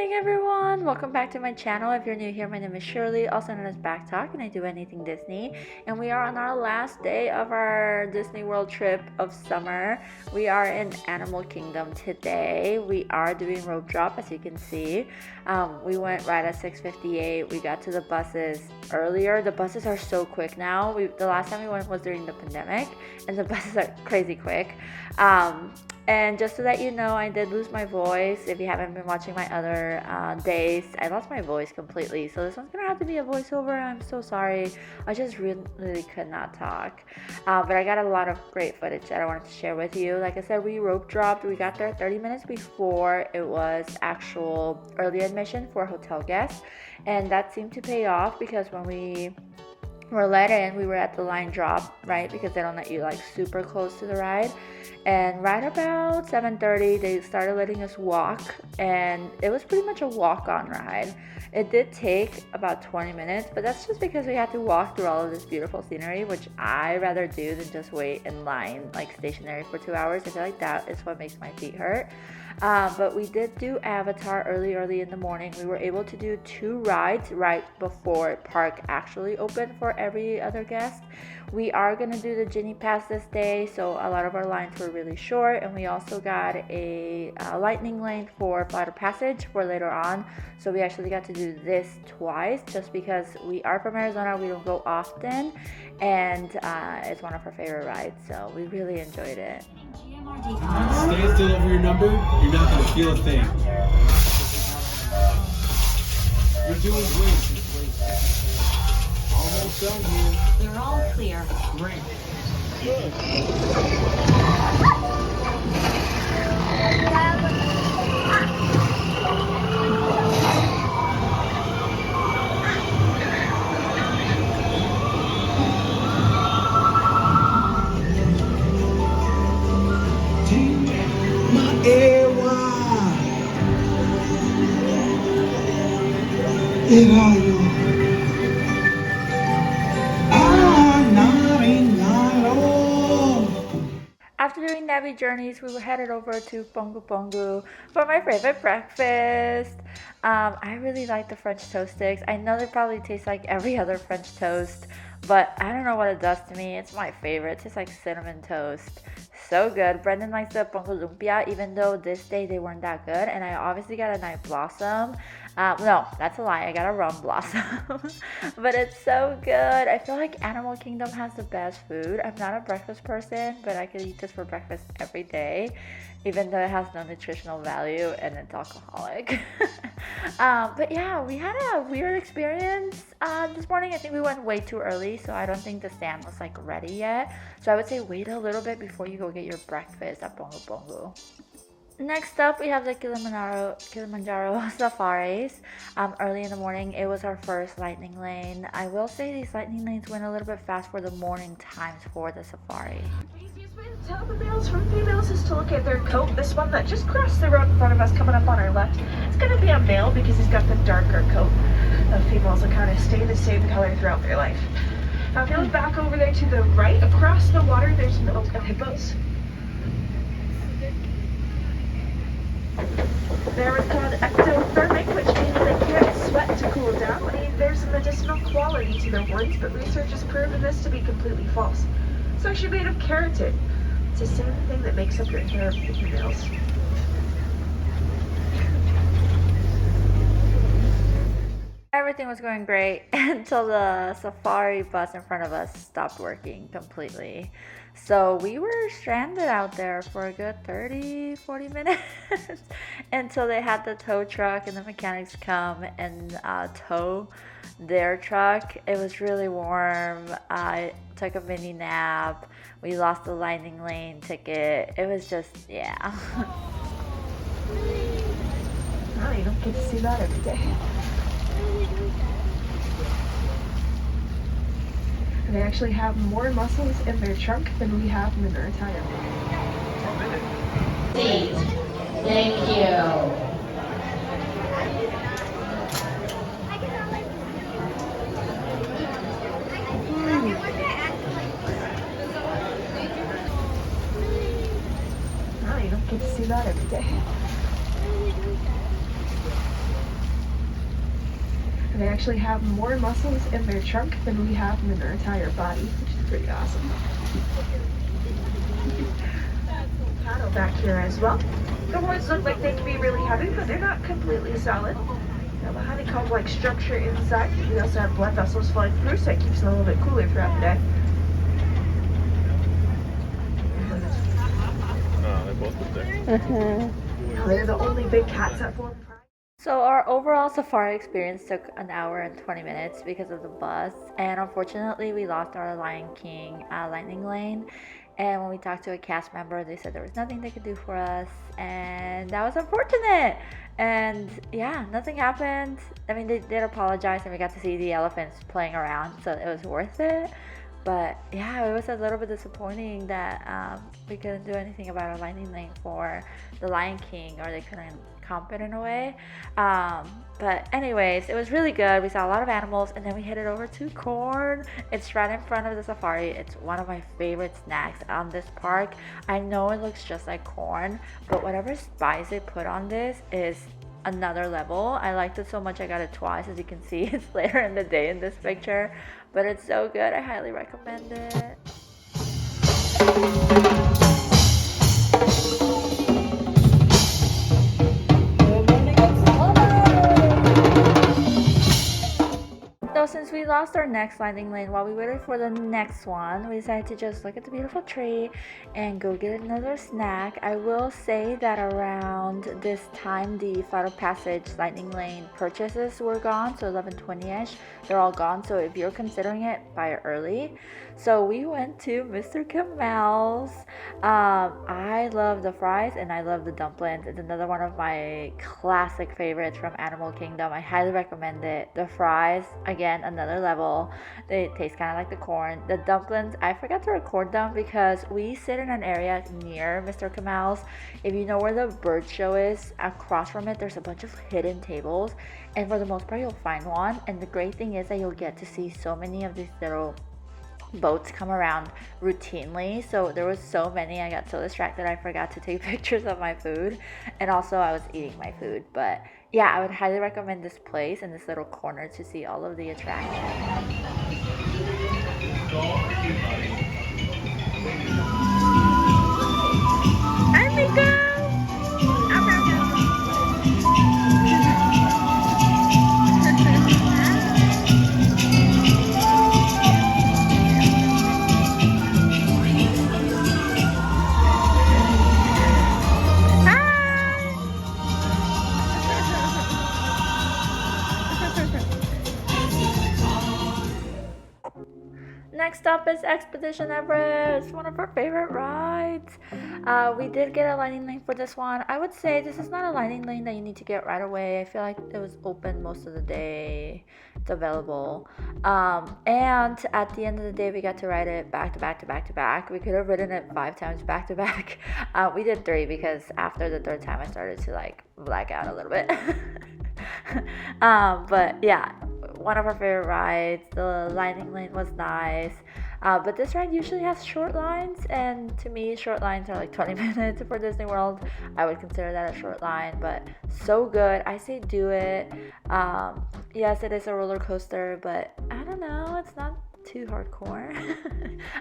morning, everyone! Welcome back to my channel. If you're new here, my name is Shirley, also known as Backttalk, and I do anything Disney. And we are on our last day of our Disney World trip of summer. We are in Animal Kingdom today. We are doing rope drop, as you can see. We went right at 6:58. We got to the buses earlier. The buses are so quick now. The last time we went was during the pandemic, and the buses are crazy quick. And just to let you know, I did lose my voice. If you haven't been watching my other days, I lost my voice completely. So this one's gonna have to be a voiceover. I'm so sorry. I just really could not talk. But I got a lot of great footage that I wanted to share with you. Like I said, we rope dropped. We got there 30 minutes before it was actual early admission for hotel guests. And that seemed to pay off because when we were let in, we were at the line drop, right? Because they don't let you like super close to the ride. And right about 7:30 they started letting us walk, and it was pretty much a walk-on ride. It did take about 20 minutes, but that's just because we had to walk through all of this beautiful scenery, which I rather do than just wait in line like stationary for 2 hours. I feel like that is what makes my feet hurt. But we did do Avatar early in the morning. We were able to do 2 rides right before park actually opened for every other guest. We are going to do the Genie Pass this day, so a lot of our lines were really short, and we also got a lightning lane for Flight of Passage for later on. So we actually got to do this twice just because we are from Arizona. We don't go often, and it's one of our favorite rides, so we really enjoyed it. Stand still over your number, you're not going to feel a thing. You're doing great. Almost done here. You're all clear. Great. Good. After doing Navi journeys, we were headed over to Pongu Pongu for my favorite breakfast. I really like the French toast sticks. I know they probably taste like every other French toast, but I don't know what it does to me. It's my favorite. It tastes like cinnamon toast. So good. Brendan likes the Pongu Lumpia, even though this day they weren't that good. And I obviously got a night blossom. No, that's a lie. I got a rum blossom. But it's so good. I feel like Animal Kingdom has the best food. I'm not a breakfast person, but I could eat this for breakfast every day, even though it has no nutritional value and it's alcoholic. But yeah, we had a weird experience this morning. I think we went way too early, so I don't think the stand was like ready yet. So I would say wait a little bit before you go get your breakfast at Pongu Pongu. Next up, we have the Kilimanjaro safaris. Early in the morning, it was our first lightning lane. I will say these lightning lanes went a little bit fast for the morning times for the safari. The easiest way to tell the males from females is to look at their coat. This one that just crossed the road in front of us coming up on our left, it's going to be a male because he's got the darker coat. The females will kind of stay the same color throughout their life. Now if you look back over there to the right, across the water, there's an oak of hippos. They're called ectothermic, which means they can't sweat to cool down. There's a medicinal quality to their horns, but research has proven this to be completely false. It's actually made of keratin. It's the same thing that makes up your hair for females. Everything was going great until the safari bus in front of us stopped working completely. So we were stranded out there for a good 30-40 minutes until they had the tow truck and the mechanics come and tow their truck. It was really warm. I took a mini nap. We lost the lightning lane ticket. It was just, yeah. Oh, you don't get to see that every day. They actually have more muscles in their trunk than we have in our entire Seat. Thank you. Oh, you don't get to see that every day. They actually have more muscles in their trunk than we have in their entire body, which is pretty awesome. Paddle back here as well. The horns look like they can be really heavy, but they're not completely solid. They have a honeycomb-like structure inside. We also have blood vessels flowing through, so it keeps them a little bit cooler throughout the day. Oh, they're both up there. They're the only big cats that form pride. So our overall safari experience took an hour and 20 minutes because of the bus, and unfortunately we lost our Lion King lightning lane. And when we talked to a cast member, they said there was nothing they could do for us, and that was unfortunate. And yeah, nothing happened. I mean, they did apologize, and we got to see the elephants playing around, so it was worth it. But yeah, it was a little bit disappointing that we couldn't do anything about a lightning lane for the Lion King, or they couldn't comp it in a way. But anyways, it was really good. We saw a lot of animals, and then we headed over to corn. It's right in front of the safari. It's one of my favorite snacks on this park. I know it looks just like corn, but whatever spice they put on this is another level. I liked it so much I got it twice. As you can see, it's later in the day in this picture, but it's so good. I highly recommend it. So since we lost our next landing lane, while we waited for the next one, we decided to just look at the beautiful tree and go get another snack. I will say that around this time, the Flight of Passage lightning lane purchases were gone, so 11:20ish, they're all gone. So if you're considering it, buy it early. So we went to Mr. Kamal's. I love the fries and I love the dumplings. It's another one of my classic favorites from Animal Kingdom. I highly recommend it. The fries, again, another level. They taste kind of like the corn. The dumplings, I forgot to record them because we sit in an area near Mr. Kamal's. If you know where the bird show is, across from it, there's a bunch of hidden tables. And for the most part, you'll find one. And the great thing is that you'll get to see so many of these little boats come around routinely. So there was so many, I got so distracted I forgot to take pictures of my food, and also I was eating my food. But yeah, I would highly recommend this place and this little corner to see all of the attractions. Hi, Miko! Next up is Expedition Everest, one of our favorite rides. We did get a lightning lane for this one. I would say this is not a lightning lane that you need to get right away. I feel like it was open most of the day. It's available. And at the end of the day, we got to ride it back to back to back to back. We could have ridden it 5 times back to back. We did 3 because after the 3rd time I started to like black out a little bit. But yeah, one of our favorite rides. The lightning lane was nice, but this ride usually has short lines, and to me short lines are like 20 minutes for Disney World. I would consider that a short line, but so good. I say do it. Yes, it is a roller coaster, but I don't know, it's not too hardcore.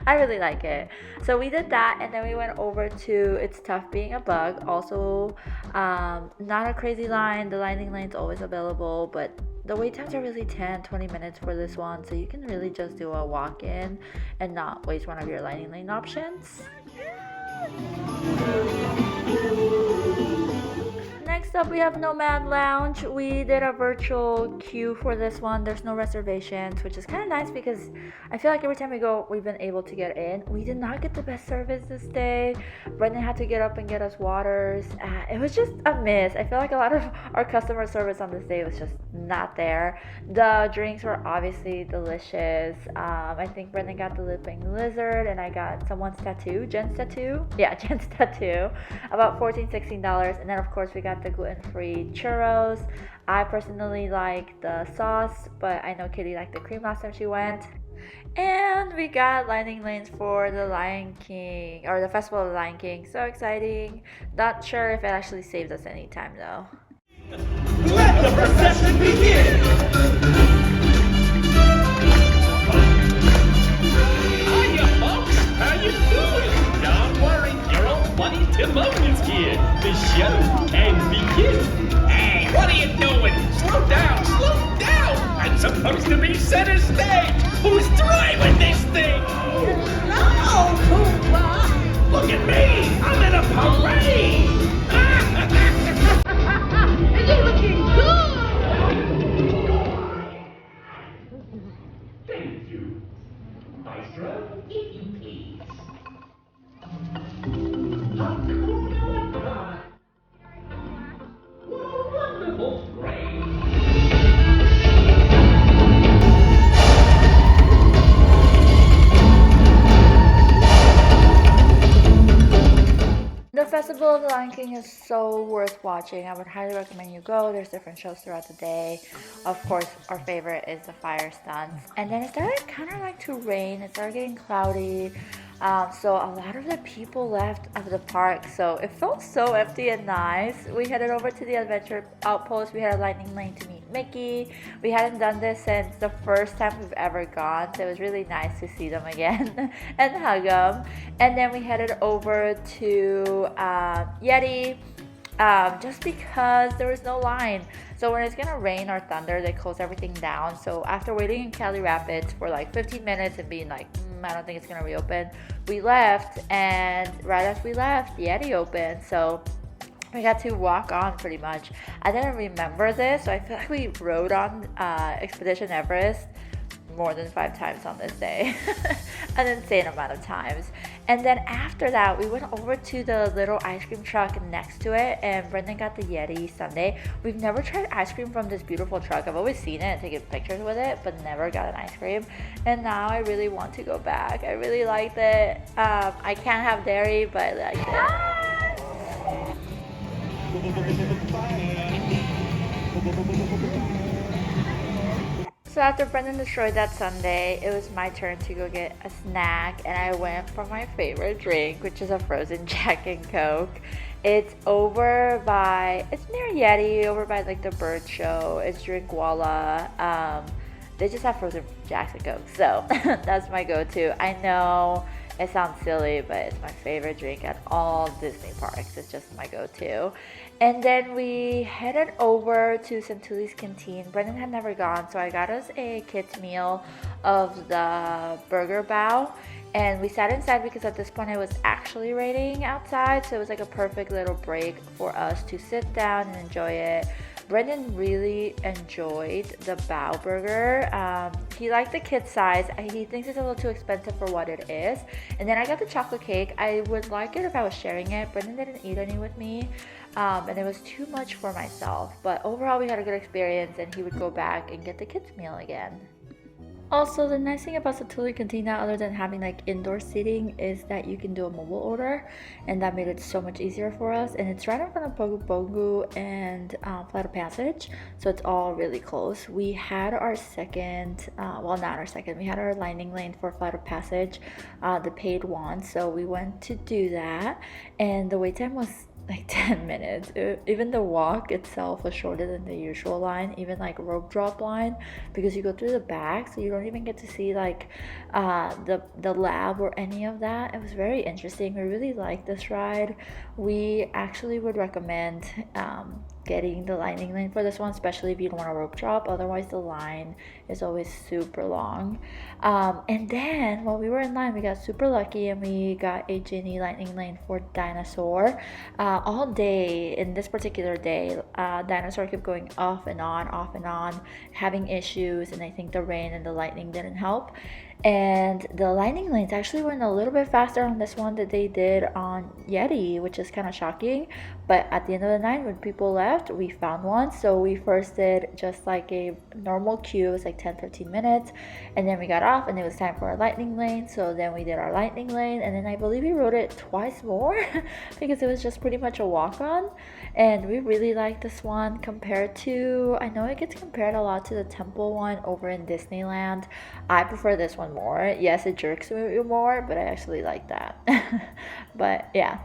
I really like it. So we did that, and then we went over to It's Tough Being a Bug. Also, not a crazy line. The lightning lane's always available, but the wait times are really 10-20 minutes for this one, so you can really just do a walk-in and not waste one of your lightning lane options. Next up, we have Nomad Lounge. We did a virtual queue for this one. There's no reservations, which is kind of nice because I feel like every time we go, we've been able to get in. We did not get the best service this day. Brendan had to get up and get us waters. It was just a miss. I feel like a lot of our customer service on this day was just not there. The drinks were obviously delicious. I think Brendan got the Lipping Lizard, and I got someone's tattoo, Jen's tattoo. Yeah, Jen's tattoo. About $14-16. And then of course we got the gluten-free churros. I personally like the sauce, but I know Kitty liked the cream last time she went. And we got lightning lanes for the Lion King, or the Festival of the Lion King. So exciting. Not sure if it actually saved us any time though. Let the procession begin! to be center stage! Who's driving this thing? No, Pumbaa! Look at me! I'm in a parade! And you're looking good! Thank you. Maestro, if you please. Wonderful parade. The Festival of the Lion King is so worth watching. I would highly recommend you go. There's different shows throughout the day. Of course, our favorite is the fire stunts. And then it started kind of like to rain. It started getting cloudy. So a lot of the people left of the park. So it felt so empty and nice. We headed over to the Adventure Outpost. We had a lightning lane to meet Mickey. We hadn't done this since the first time we've ever gone. So it was really nice to see them again and hug them. And then we headed over to Yeti. Just because there was no line. So when it's gonna rain or thunder, they close everything down. So after waiting in Cali Rapids for like 15 minutes and being like, I don't think it's gonna reopen, we left, and right as we left, Yeti opened. So we got to walk on pretty much. I didn't remember this, so I feel like we rode on Expedition Everest more than 5 times on this day. An insane amount of times. And then after that, we went over to the little ice cream truck next to it, and Brendan got the Yeti sundae. We've never tried ice cream from this beautiful truck. I've always seen it and taken pictures with it, but never got an ice cream. And now I really want to go back. I really liked it. I can't have dairy, but I liked it. So after Brendan destroyed that sundae, it was my turn to go get a snack, and I went for my favorite drink, which is a frozen Jack and Coke. It's it's near Yeti, over by like the bird show. It's Drinkwalla. They just have frozen Jacks and Coke, so that's my go-to. I know it sounds silly, but it's my favorite drink at all Disney parks. It's just my go-to. And then we headed over to Centuli's Canteen. Brendan had never gone, so I got us a kids meal of the burger bao. And we sat inside because at this point it was actually raining outside, so it was like a perfect little break for us to sit down and enjoy it. Brendan really enjoyed the bao burger. He liked the kid size. He thinks it's a little too expensive for what it is. And then I got the chocolate cake. I would like it if I was sharing it. Brendan didn't eat any with me, and it was too much for myself. But overall, we had a good experience, and he would go back and get the kids meal again. Also, the nice thing about Satuli Cantina, other than having like indoor seating, is that you can do a mobile order, and that made it so much easier for us. And it's right in front of Pogu Pogu and Flight of Passage, so it's all really close. We had our second, well, not our second, we had our Lightning Lane for Flight of Passage, the paid one, so we went to do that, and the wait time was like 10 minutes. Even the walk itself was shorter than the usual line, even like rope drop line, because you go through the back, so you don't even get to see like the lab or any of that. It was very interesting. We really liked this ride. We actually would recommend getting the Lightning Lane for this one, especially if you don't want a rope drop. Otherwise the line is always super long. And then while we were in line, we got super lucky and we got a Genie Lightning Lane for Dinosaur. All day in this particular day, Dinosaur kept going off and on, having issues, and I think the rain and the lightning didn't help. And the lightning lanes actually went a little bit faster on this one than they did on Yeti, which is kind of shocking. But at the end of the night, when people left, we found one. So we first did just like a normal queue. It was like 10-15 minutes. And then we got off and it was time for our lightning lane. So then we did our lightning lane. And then I believe we rode it twice more because it was just pretty much a walk-on. And we really like this one compared to, I know it gets compared a lot to the temple one over in Disneyland. I prefer this one more. Yes, it jerks me more, but I actually like that. But yeah,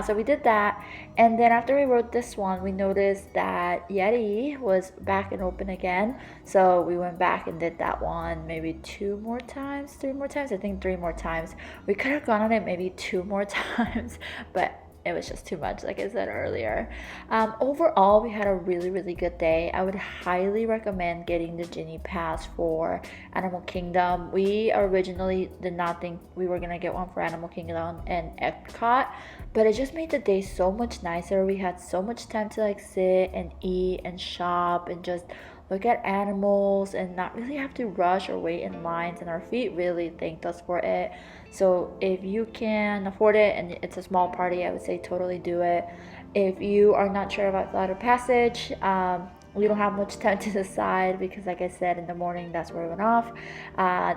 so we did that, and then after we rode this one, we noticed that Yeti was back and open again, so we went back and did that one maybe 3 more times. I think 3 more times. We could have gone on it maybe 2 more times, but it was just too much, like I said earlier. Overall, we had a really good day. I would highly recommend getting the Genie Pass for Animal Kingdom. We originally did not think we were gonna get one for Animal Kingdom and Epcot, but it just made the day so much nicer. We had so much time to like sit and eat and shop and just look at animals and not really have to rush or wait in lines, and our feet really thanked us for it. So if you can afford it and it's a small party, I would say totally do it. If you are not sure about Flight of Passage, we don't have much time to decide because like I said, in the morning that's where we went off.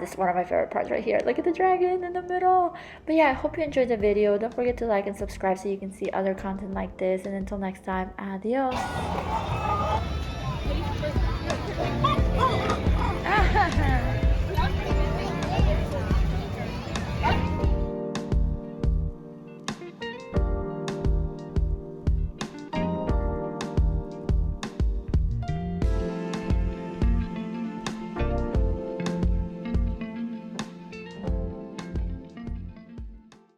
This is one of my favorite parts right here. Look at the dragon in the middle. But yeah, I hope you enjoyed the video. Don't forget to like and subscribe so you can see other content like this, and until next time, adios.